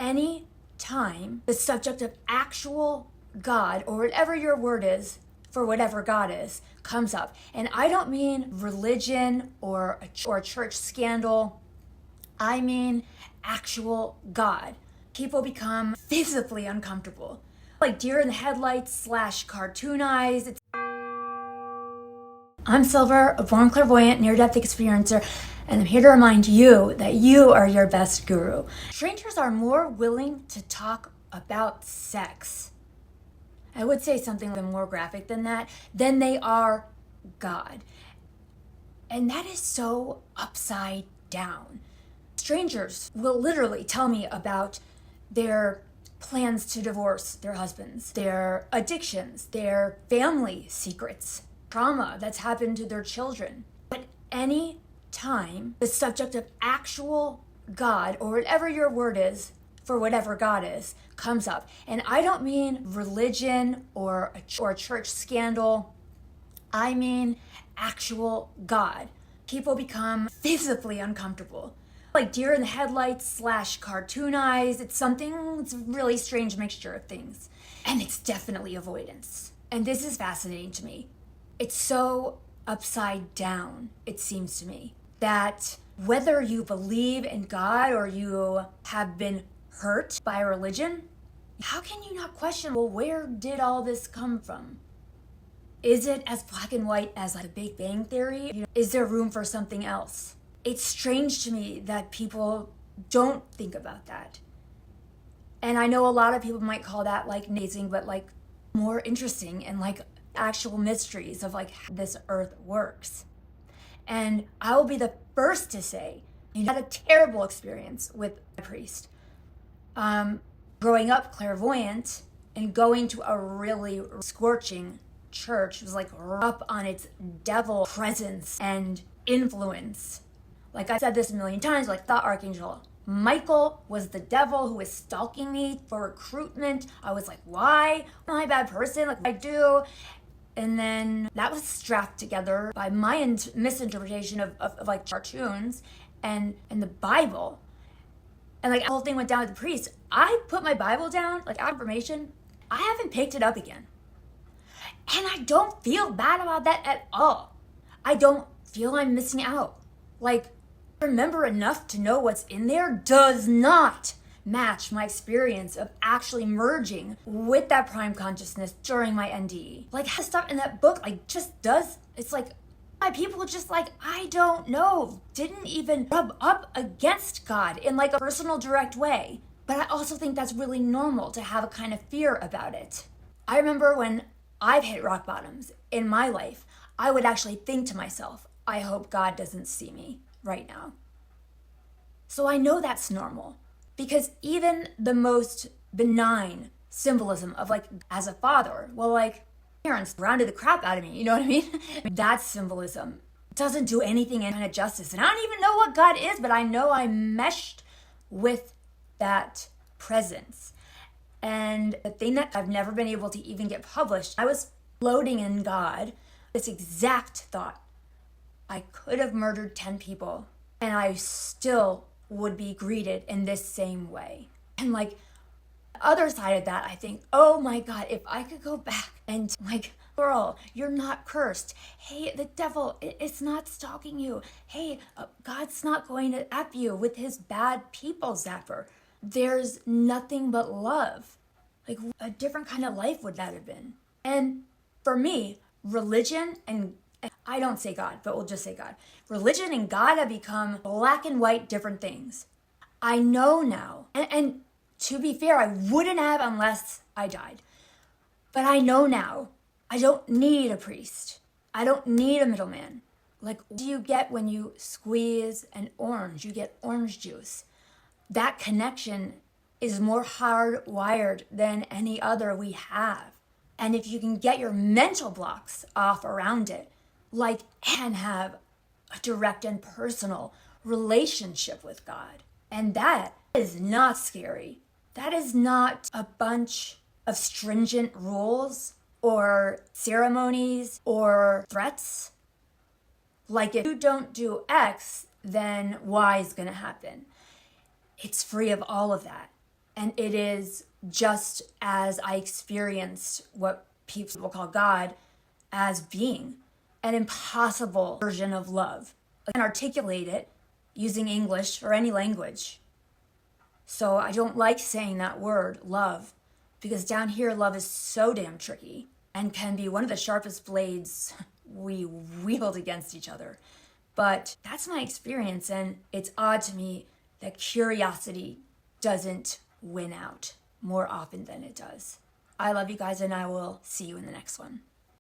any time the subject of actual God, or whatever your word is for whatever God is, comes up, and I don't mean religion or a church scandal, I mean actual God, people become visibly uncomfortable. Like deer in the headlights / cartoonized. I'm Silver, a born clairvoyant, near-death experiencer, and I'm here to remind you that you are your best guru. Strangers are more willing to talk about sex, I would say something more graphic than that, than they are God. And that is so upside down. Strangers will literally tell me about their plans to divorce their husbands, their addictions, their family secrets, trauma that's happened to their children. But any time the subject of actual God, or whatever your word is for whatever God is, comes up, and I don't mean religion or a church scandal, I mean actual God, people become visibly uncomfortable. Like deer in the headlights / cartoonized. It's a really strange mixture of things. And it's definitely avoidance. And this is fascinating to me. It's so upside down, it seems to me, that whether you believe in God or you have been hurt by religion, how can you not question, well, where did all this come from? Is it as black and white as like a Big Bang Theory? Is there room for something else? It's strange to me that people don't think about that. And I know a lot of people might call that like amazing, but like more interesting and like actual mysteries of like how this earth works. And I will be the first to say, I had a terrible experience with a priest. Growing up clairvoyant and going to a really scorching church, was like up on its devil presence and influence. Like I said this a million times, like thought Archangel Michael was the devil who was stalking me for recruitment. I was like, why? Am I a bad person? Like I do. And then that was strapped together by my misinterpretation of like cartoons and the Bible. And like the whole thing went down with the priest. I put my Bible down, like affirmation. I haven't picked it up again. And I don't feel bad about that at all. I don't feel I'm missing out. Like, remember enough to know what's in there does not match my experience of actually merging with that prime consciousness during my NDE. Like, stuff in that book, like, just does, it's like, my people just like, I don't know, didn't even rub up against God in like a personal direct way. But I also think that's really normal to have a kind of fear about it. I remember when I've hit rock bottoms in my life, I would actually think to myself, I hope God doesn't see me right now. So I know that's normal, because even the most benign symbolism of like, as a father, well, like, parents grounded the crap out of me, you know what I mean? That symbolism doesn't do anything in kind of justice. And I don't even know what God is, but I know I meshed with that presence. And the thing that I've never been able to even get published, I was floating in God, this exact thought. I could have murdered 10 people and I still would be greeted in this same way. And like, the other side of that, I think, oh my God, if I could go back and like, girl, you're not cursed. Hey, the devil, it's not stalking you. Hey, God's not going to F you with his bad people zapper. There's nothing but love. Like, a different kind of life would that have been? And for me, religion and I don't say God, but we'll just say God. Religion and God have become black and white different things. I know now, and to be fair, I wouldn't have unless I died. But I know now, I don't need a priest. I don't need a middleman. Like, what do you get when you squeeze an orange? You get orange juice. That connection is more hardwired than any other we have. And if you can get your mental blocks off around it, like, and have a direct and personal relationship with God. And that is not scary. That is not a bunch of stringent rules or ceremonies or threats. Like, if you don't do X, then Y is going to happen. It's free of all of that. And it is just as I experienced what people will call God as being an impossible version of love. I can articulate it using English or any language. So I don't like saying that word, love, because down here, love is so damn tricky and can be one of the sharpest blades we wield against each other. But that's my experience, and it's odd to me that curiosity doesn't win out more often than it does. I love you guys, and I will see you in the next one.